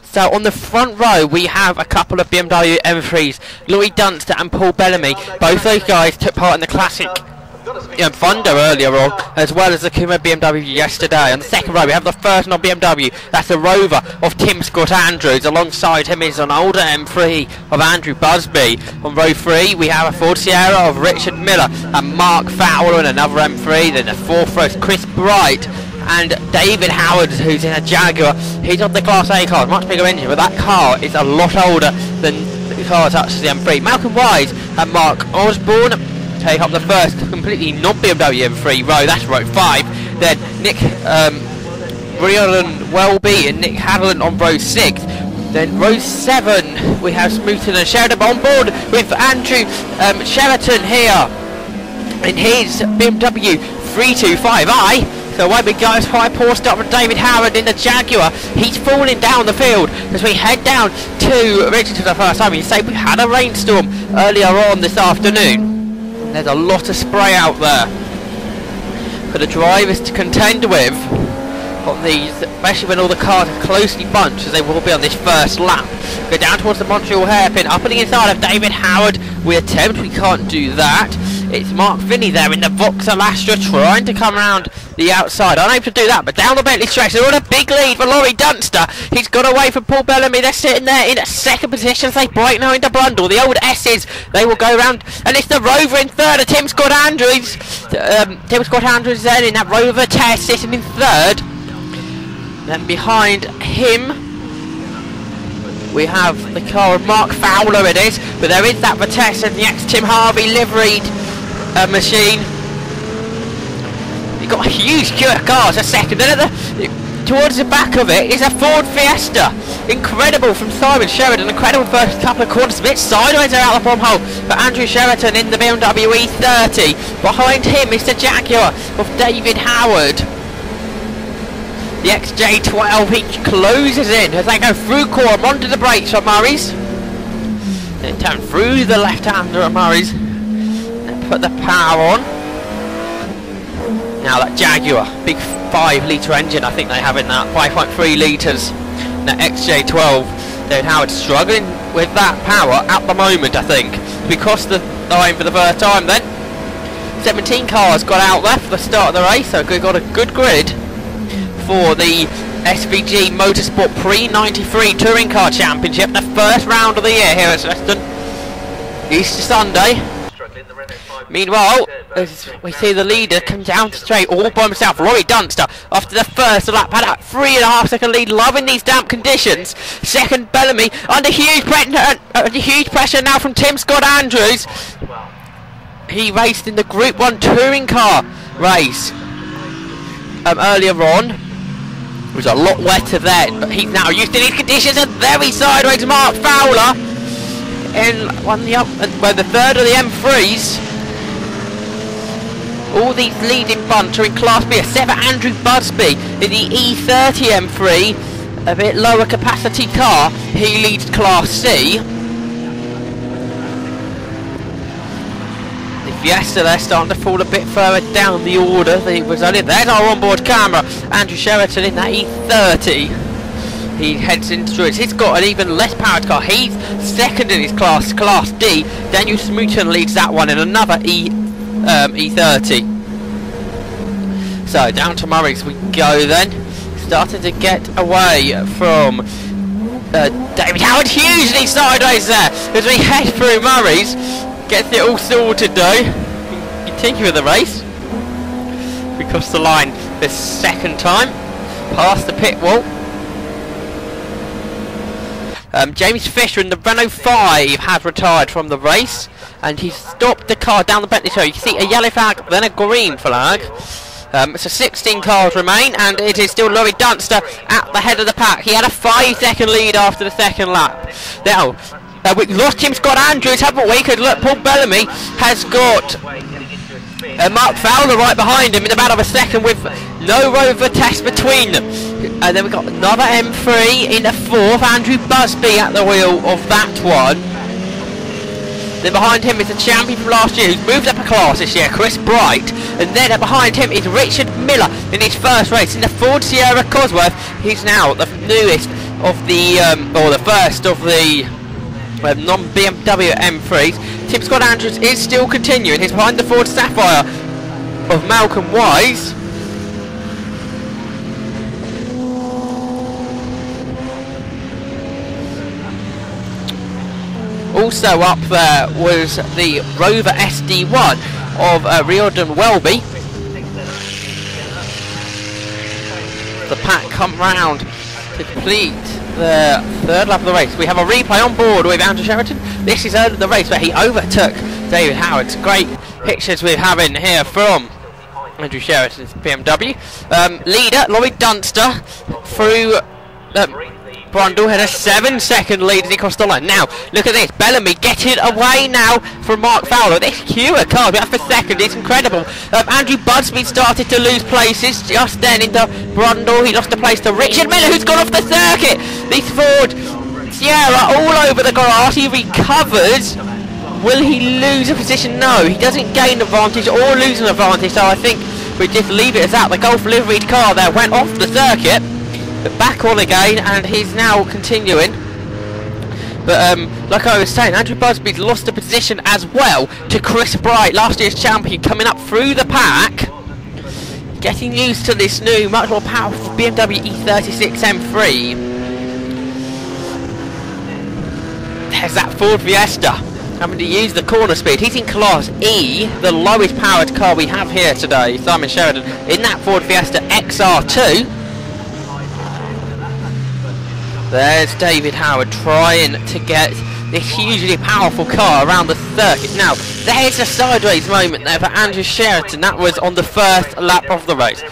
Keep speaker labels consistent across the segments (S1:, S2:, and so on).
S1: So on the front row we have a couple of BMW M3s, Laurie Dunster and Paul Bellamy. Both those guys took part in the classic Thunder earlier on, as well as the Kuma BMW yesterday. On the second row we have the first non BMW, that's the Rover of Tim Scott Andrews. Alongside him is an older M3 of Andrew Busby. On row 3 we have a Ford Sierra of Richard Miller and Mark Fowler and another M3. Then the fourth row is Chris Bright and David Howard, who's in a Jaguar. He's on the Class A car, much bigger engine, but that car is a lot older than the car such as the M3. Malcolm Wise and Mark Osborne take up the first completely non-BMW M3 row, that's row 5. Then Nick Riolan Welby and Nick Hadlin on row 6. Then row 7 we have Snetterton and Sheraton on board with Andrew Sheraton here in his BMW 325i. So away we go, it's quite a poor start from David Howard in the Jaguar. He's falling down the field as we head down to Richmond for the first time. You say we had a rainstorm earlier on this afternoon. There's a lot of spray out there for the drivers to contend with on these, especially when all the cars are closely bunched as they will be on this first lap. Go down towards the Montreal hairpin, up on the inside of David Howard. We attempt, we can't do that. It's Mark Finney there in the Vauxhall Astra trying to come around the outside, unable to do that, but down the Bentley stretch they're on a big lead for Laurie Dunster. He's got away from Paul Bellamy. They're sitting there in a second position as they break now into Blundell. The old S's, they will go round, and it's the Rover in third, Tim Scott Andrews. Tim Scott Andrews then in that Rover test sitting in third. Then behind him we have the car of Mark Fowler, it is, but there is that Vitesse and the ex-Tim Harvey liveried machine. You've got a huge queue of cars a second, then towards the back of it is a Ford Fiesta. Incredible from Simon Sheridan, incredible first couple of corners, a bit sideways there out the bottom hole, but Andrew Sheraton in the BMW E30. Behind him is the Jaguar of David Howard. The XJ12, he closes in as they go through Coram onto the brakes for Murray's. Then turn through the left-hander at Murray's and put the power on. Now that Jaguar, big 5 litre engine I think they have in that, 5.3 litres. That XJ12, David Howard struggling with that power at the moment I think. We crossed the line for the first time then. 17 cars got out there for the start of the race, so we got a good grid for the SVG Motorsport Pre 93 Touring Car Championship, the first round of the year here at Snetterton, Easter Sunday. Meanwhile, as we see the leader come down straight all by himself, Laurie Dunster, after the first lap, had a 3.5 second lead, loving these damp conditions. Second, Bellamy, under huge pressure now from Tim Scott Andrews. He raced in the Group 1 Touring Car race earlier on. It was a lot wetter then, but he's now used to these conditions, and very sideways Mark Fowler in the third of the M3s. All these leading bunch are in Class B. A 7 Andrew Busby in the E30 M3, a bit lower capacity car. He leads Class C. Fiesta, they're starting to fall a bit further down the order. There's our onboard camera. Andrew Sheraton in that E30. He heads into it. He's got an even less powered car. He's second in his class, Class D. Daniel Snetterton leads that one in another E30. So down to Murray's we go then. Starting to get away from David Howard, hugely sideways there as we head through Murray's. Gets it all sorted though. Continue with the race. We cross the line this second time. Past the pit wall. James Fisher in the Renault 5 has retired from the race. And he's stopped the car down the Bentley show. You can see a yellow flag, then a green flag. So 16 cars remain, and it is still Laurie Dunster at the head of the pack. He had a 5-second lead after the second lap. Now, we've lost Tim Scott Andrews, haven't we? Because look, Paul Bellamy has got Mark Fowler right behind him in about a second with no Rover test between them. And then we've got another M3 in the fourth, Andrew Busby at the wheel of that one. Then behind him is the champion from last year who's moved up a class this year, Chris Bright. And then behind him is Richard Miller in his first race in the Ford Sierra Cosworth. He's now the newest of the, or the first of the non-BMW M3s. Team Scott Andrews is still continuing. He's behind the Ford Sapphire of Malcolm Wise. Also up there was the Rover SD1 of Riordan Welby. The pack come round to complete the third lap of the race. We have a replay on board with Andrew Sheraton. This is early in the race where he overtook David Howard. Great pictures we're having here from Andrew Sheraton's BMW. Leader Lloyd Dunster through Brundle had a 7-second lead as he crossed the line. Now, look at this. Bellamy getting away now from Mark Fowler. This Hewer car, that's for second. It's incredible. Andrew Budsby started to lose places just then into Brundle. He lost a place to Richard Miller, who's gone off the circuit. This Ford Sierra all over the grass. He recovers. Will he lose a position? No, he doesn't gain advantage or lose an advantage. So I think we just leave it as that. The Golf liveried car there went off the circuit. But back on again, and he's now continuing. But like I was saying, Andrew Busby's lost a position as well to Chris Bright, last year's champion, coming up through the pack, getting used to this new, much more powerful BMW E36 M3. There's that Ford Fiesta having to use the corner speed. He's in Class E, the lowest powered car we have here today. Simon Sheridan in that Ford Fiesta XR2. There's David Howard trying to get this hugely powerful car around the circuit. Now, there's a sideways moment there for Andrew Sheraton. That was on the first lap of the race.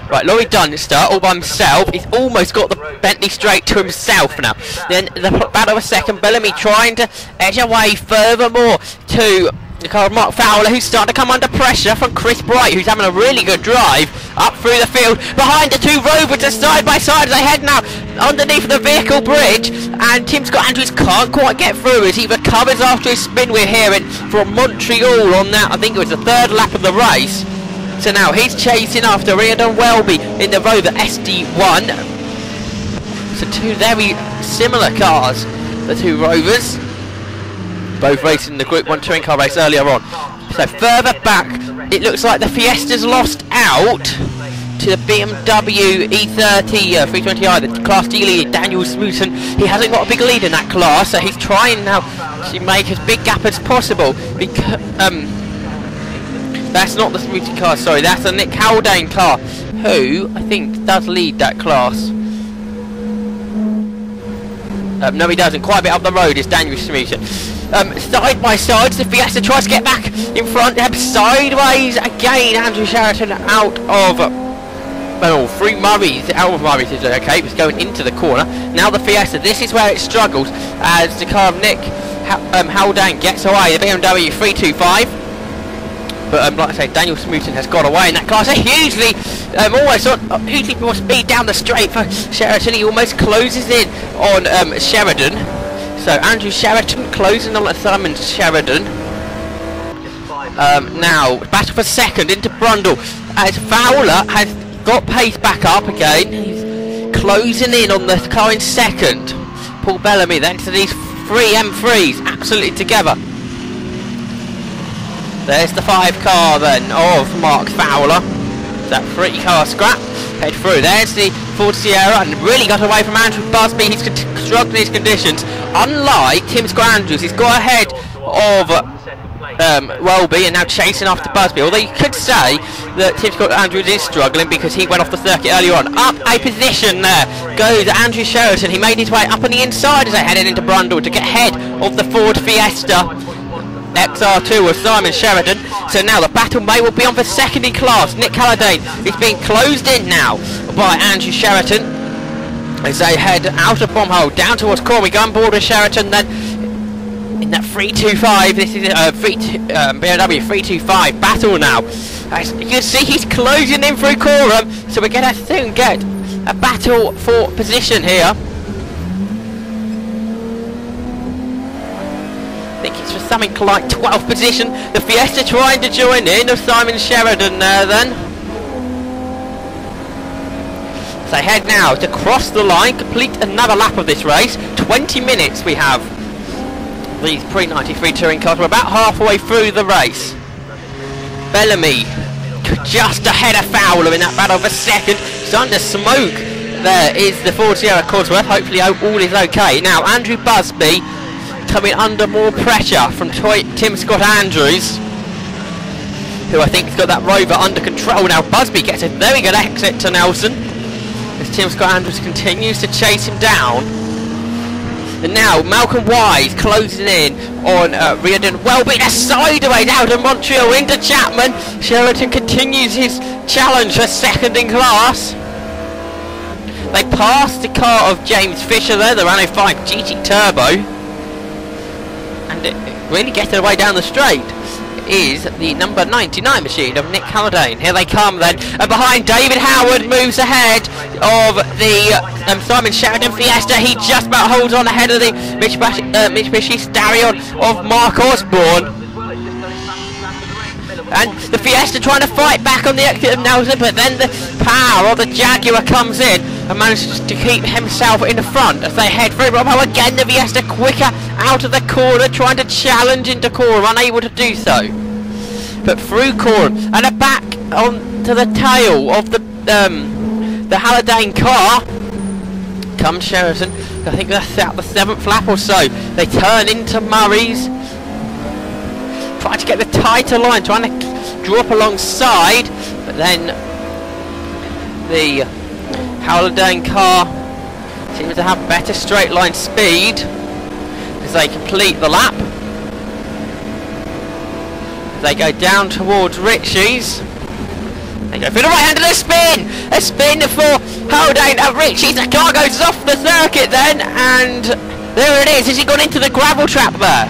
S1: Right, Lloyd Dunster all by himself. He's almost got the Bentley straight to himself now. Then the battle of second, Bellamy trying to edge away furthermore to the car of Mark Fowler, who's starting to come under pressure from Chris Bright, who's having a really good drive up through the field. Behind the two Rovers are side by side as they head now underneath the vehicle bridge, and Tim Scott Andrews can't quite get through as he recovers after his spin. We're hearing from Montreal on that, I think it was the third lap of the race. So now he's chasing after Riordan Welby in the Rover SD1. So two very similar cars, the two Rovers. Both racing the Group 1 touring car race earlier on. So further back, it looks like the Fiesta's lost out to the BMW E30 320i, the Class D lead, Daniel Smoot. He hasn't got a big lead in that class, so he's trying now to make as big gap as possible. Because that's not the Smooty car, sorry, that's the Nick Haldane car, who I think does lead that class. No, he doesn't. Quite a bit up the road is Daniel Smoot. Side by side, the Fiesta tries to get back in front. Sideways again, Andrew Sheraton out of through Murray's, out of Murray's is okay, it was going into the corner. Now the Fiesta, this is where it struggles as the car of Nick Haldane gets away, the BMW 325. But like I say, Daniel Smoot has got away in that class. Hugely, almost hugely more speed down the straight for Sheraton. He almost closes in on Sheridan. So Andrew Sheraton closing on Simon Sheridan. Now battle for second into Brundle as Fowler has got pace back up again. He's closing in on the car in second. Paul Bellamy then to these three M3s absolutely together. There's the 5 car then of Mark Fowler. That 3 car scrap. Head through. There's the Ford Sierra, and really got away from Andrew Busby. He's struggled in these conditions. Unlike Tim Scott Andrews, he's got ahead of Welby and now chasing after Busby. Although you could say that Tim Scott Andrews is struggling because he went off the circuit earlier on. Up a position there goes Andrew Sheraton. He made his way up on the inside as they headed into Brundle to get ahead of the Ford Fiesta XR2 with Simon Sheridan. So now the battle may will be on for second in class. Nick Haldane is being closed in now by Andrew Sheraton as they head out of Bombhole down towards Corey. Go on board with Sheraton then in that 325. This is a BMW 325 battle now. As you can see, he's closing in through Coram, so we're going to soon get a battle for position here. I think it's for something like 12th position. The Fiesta trying to join in of Simon Sheridan there then. They head now to cross the line, complete another lap of this race. 20 minutes we have. These pre-93 touring cars. We're about halfway through the race. Bellamy just ahead of Fowler in that battle for second. Starting to smoke. There is the Ford Sierra Cosworth. Hopefully all is okay. Now Andrew Busby coming under more pressure from Tim Scott Andrews, who I think has got that Rover under control. Now Busby gets a very good exit to Nelson as Tim Scott Andrews continues to chase him down. And now Malcolm Wise closing in on Reardon. Welby sideways out of Montreal into Chapman. Sheraton continues his challenge for second in class. They passed the car of James Fisher there, the Renault 5 GT Turbo. And really getting away down the straight is the number 99 machine of Nick Haldane. Here they come then, and behind David Howard moves ahead of the Simon Sheraton Fiesta. He just about holds on ahead of the Mitsubishi Starion of Mark Osborne. And the Fiesta trying to fight back on the exit of Nelson, but then the power of the Jaguar comes in and manages to keep himself in the front as they head through. Bravo again, the Fiesta quicker out of the corner, trying to challenge into Coram, unable to do so. But through Coram and a back onto the tail of the Haldane car comes Sheraton. I think that's out the 7th lap or so. They turn into Murray's. Trying to get the tighter line, trying to drop alongside, but then the Haldane car seems to have better straight line speed as they complete the lap. As they go down towards Ritchie's. They go for the right hand of the spin! A spin for Haldane at Ritchie's. The car goes off the circuit then, and there it is. Has he gone into the gravel trap there?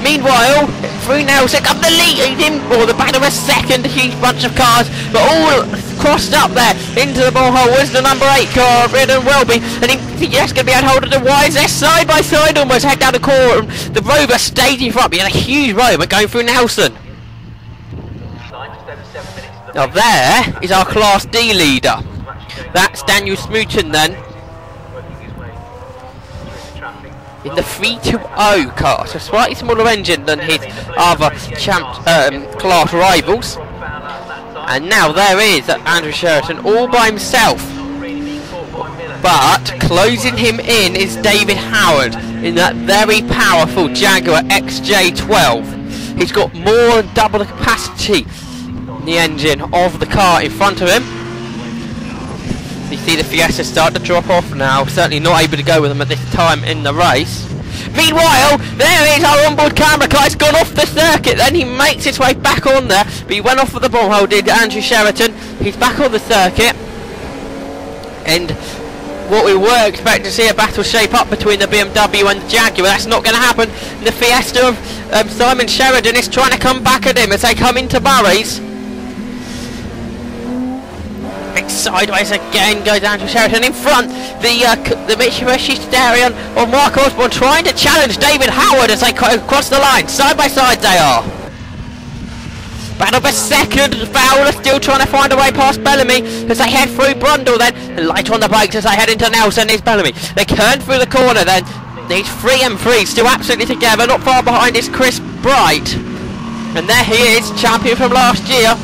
S1: Meanwhile, through Nelson, up the lead him, or the back of a second, a huge bunch of cars, but all crossed up there into the ball hole was the number 8 car, Reardon Welby, and he's just going to be able to hold of the Wise there, side by side almost, head down the corner, the Rover stayed in front, he had a huge Rover going through Nelson. Now there is our Class D leader, that's Daniel Smooten then. In the 320 car, so slightly smaller engine than his other class rivals. And now there is Andrew Sheraton all by himself. But closing him in is David Howard in that very powerful Jaguar XJ12. He's got more than double the capacity in the engine of the car in front of him. You see the Fiesta start to drop off now, certainly not able to go with them at this time in the race. Meanwhile, there is our onboard camera car, it's gone off the circuit, then he makes his way back on there, but he went off with the ball hole, did Andrew Sheraton. He's back on the circuit, and what we were expecting to see a battle shape up between the BMW and the Jaguar, that's not going to happen. The Fiesta of Simon Sheraton is trying to come back at him as they come into Murray's. Sideways again goes Andrew Sheraton in front. The Mitsubishi Starion of Mark Osborne trying to challenge David Howard as they cross the line. Side by side they are. Battle for second. Fowler still trying to find a way past Bellamy as they head through Brundle then. Light on the brakes as they head into Nelson is Bellamy. They turn through the corner then. These 3 and 3 still absolutely together. Not far behind is Chris Bright. And there he is, champion from last year.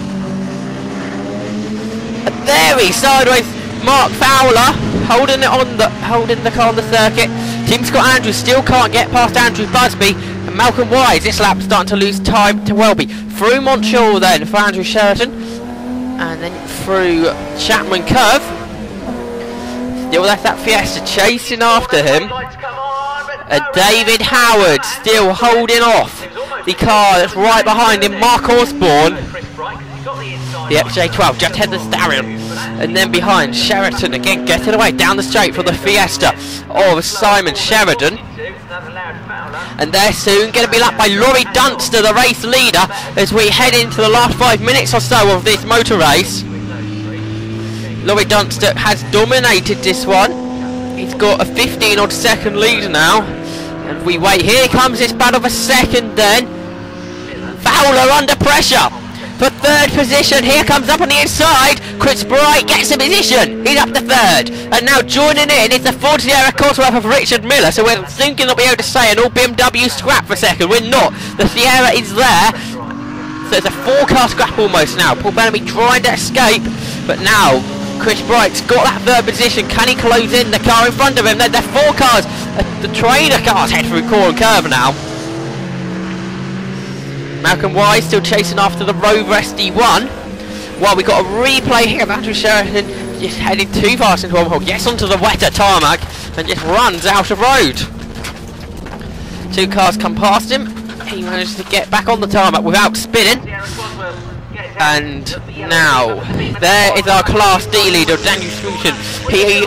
S1: There he sideways, Mark Fowler holding the car on the circuit. Tim Scott Andrews still can't get past Andrew Busby, and Malcolm Wise this lap starting to lose time to Welby. Through Montreal then for Andrew Sheraton, and then through Chapman Curve. Still that's that Fiesta chasing after him. David Howard still holding off the car that's right behind him, Mark Osborne. The XJ12 just ahead of the Starion, and then behind Sheraton again getting away down the straight for the Fiesta of Simon Sheraton, and they're soon going to be lapped by Laurie Dunster, the race leader, as we head into the last 5 minutes or so of this motor race. Laurie Dunster has dominated this one. He's got a 15-odd second lead now, and we wait. Here comes this battle for second then. Fowler under pressure. for third position. Here comes up on the inside. Chris Bright gets a position. He's up to third. And now joining in is the Ford Sierra Cosworth of Richard Miller. So we're thinking that we'll be able to say an all BMW scrap for second. We're not. The Sierra is there. So it's a 4-car scrap almost now. Paul Bellamy trying to escape. But now Chris Bright's got that third position. Can he close in the car in front of him? They're 4 cars. The trainer cars head through Core and Curve now. Malcolm Wise still chasing after the Rover SD1. Well, we've got a replay here of Andrew Sheraton just heading too fast into one hole. Gets onto the wetter tarmac and just runs out of road. 2 cars come past him. He managed to get back on the tarmac without spinning. And now, there is our Class D leader, Daniel Sheraton.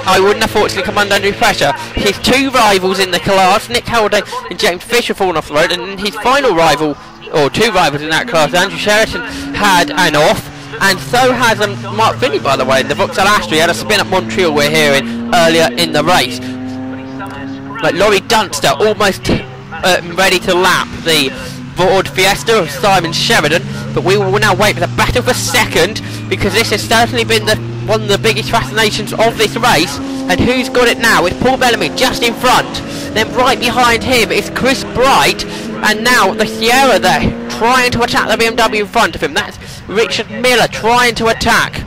S1: I wouldn't have fortunately come under any pressure. His 2 rivals in the class, Nick Halliday and James Fisher, fallen off the road, and his final rival, or 2 rivals in that class, Andrew Sheraton, had an off, and so has Mark Finney, by the way, in the Vauxhall Astra. He had a spin at Montreal, we're hearing, earlier in the race. Like Laurie Dunster, almost ready to lap the Ford Fiesta of Simon Sheridan, but we will now wait for the battle for second, because this has certainly been one of the biggest fascinations of this race. And who's got it now? It's Paul Bellamy just in front, then right behind him is Chris Bright, and now the Sierra there trying to attack the BMW in front of him. That's Richard Miller trying to attack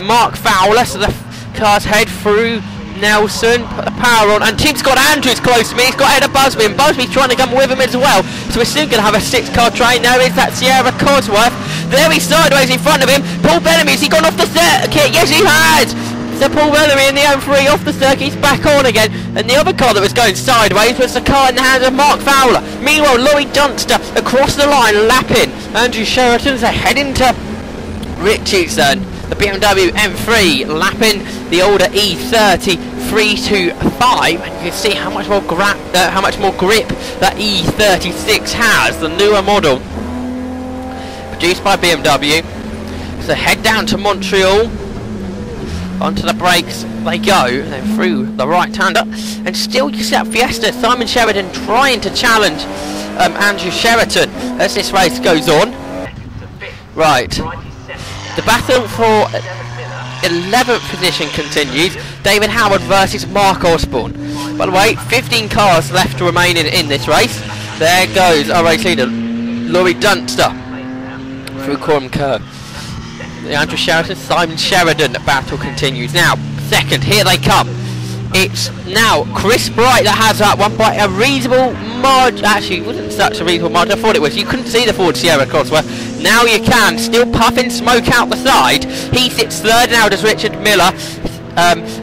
S1: Mark Fowler, so the cars head through Nelson, put the power on, and Tim Scott Andrews close to me. He's got ahead of Busby, and Busby's trying to come with him as well. So we're soon going to have a 6-car train. There is that Sierra Cosworth. There he's sideways in front of him. Paul Bellamy, has he gone off the circuit? Yes, he has. So Paul Bellamy in the M3 off the circuit, he's back on again. And the other car that was going sideways was the car in the hands of Mark Fowler. Meanwhile, Laurie Dunster across the line, lapping Andrew Sheraton. So heading to Richardson. The BMW M3 lapping the older E30 325, and you can see how much more grip that E36 has, the newer model, produced by BMW. So head down to Montreal, onto the brakes they go, then through the right-hander, and still you see that Fiesta, Simon Sheridan trying to challenge Andrew Sheraton as this race goes on. Right. The battle for 11th position continues. David Howard versus Mark Osborne. By the way, 15 cars left to remain in this race. There goes our race leader, Laurie Dunster, through Coram Curve. The Andrew Sheraton, Simon Sheridan battle continues. Now, second, here they come. It's now Chris Bright that has that one by a reasonable margin. Actually, it wasn't such a reasonable margin. I thought it was. You couldn't see the Ford Sierra Cosworth. Now you can. Still puffing smoke out the side. He sits third now, does Richard Miller.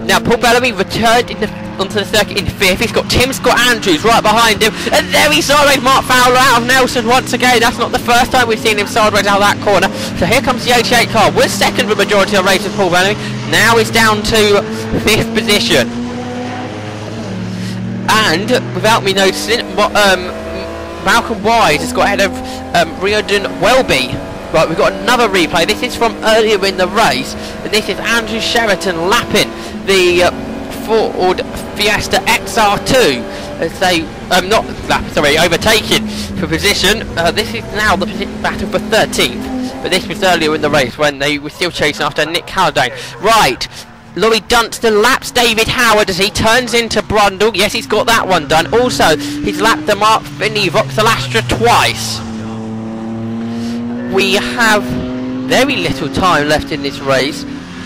S1: Now Paul Bellamy returned onto the circuit in 5th. He's got Tim Scott Andrews right behind him. And there he's sideways Mark Fowler out of Nelson once again. That's not the first time we've seen him sideways out of that corner. So here comes the 88 car. Was second for the majority of the race with Paul Bellamy. Now he's down to 5th position. And without me noticing, Malcolm Wise has got ahead of Riordan Welby. Right, we've got another replay. This is from earlier in the race, and this is Andrew Sheraton lapping the Ford Fiesta XR2 as they overtaking for position. This is now the battle for 13th, but this was earlier in the race when they were still chasing after Nick Halliday. Right. Laurie Dunster laps David Howard as he turns into Brundle. Yes, he's got that one done. Also, he's lapped the Mark Finney Vauxhall Astra twice. We have very little time left in this race.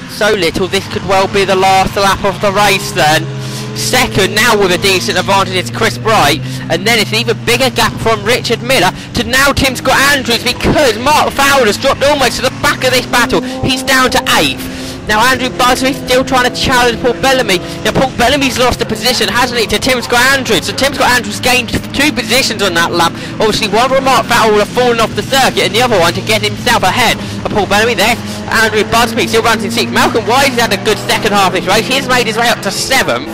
S1: So little, this could well be the last lap of the race then. Second, now with a decent advantage, is Chris Bright. And then it's an even bigger gap from Richard Miller to now Tim Scott Andrews, because Mark Fowler's dropped almost to the back of this battle. He's down to 8th. Now Andrew Busby still trying to challenge Paul Bellamy. Now Paul Bellamy's lost a position, hasn't he, to Tim Scott Andrews. So Tim Scott Andrews gained 2 positions on that lap. Obviously one from Mark Fowler will have fallen off the circuit, and the other one to get himself ahead of Paul Bellamy. There, Andrew Busby still runs in 6th. Malcolm Wise has had a good second half of this race. He's made his way up to 7th.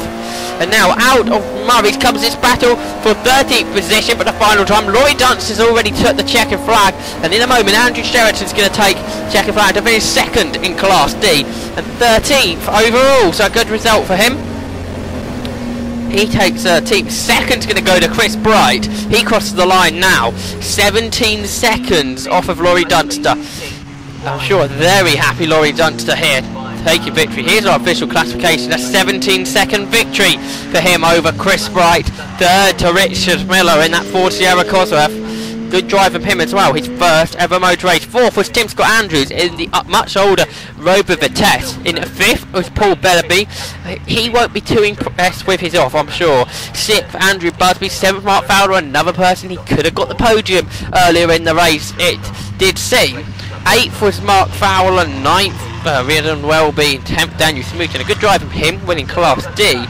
S1: And now out of Murray's comes this battle for 13th position, but the final time Laurie Dunster's already took the checkered flag, and in a moment Andrew Sheraton's going to take checkered flag to finish 2nd in Class D and 13th overall, so a good result for him. he takes a team. Second's going to go to Chris Bright. He crosses the line now. 17 seconds off of Laurie Dunster. I'm sure very happy Laurie Dunster here. Taking victory. Here's our official classification. A 17-second victory for him over Chris Bright. Third to Richard Miller in that Ford Sierra Cosworth. Good drive from him as well. His first ever motor race. Fourth was Tim Scott Andrews in the much older Rover Vitesse. In fifth was Paul Bellaby. He won't be too impressed with his off, I'm sure. Sixth, Andrew Busby. Seventh, Mark Fowler. Another person he could have got the podium earlier in the race, it did seem. Eighth was Mark Fowler. Ninth, Riordan Welby. 10th, Daniel Smoot. And a good drive from him, winning Class D.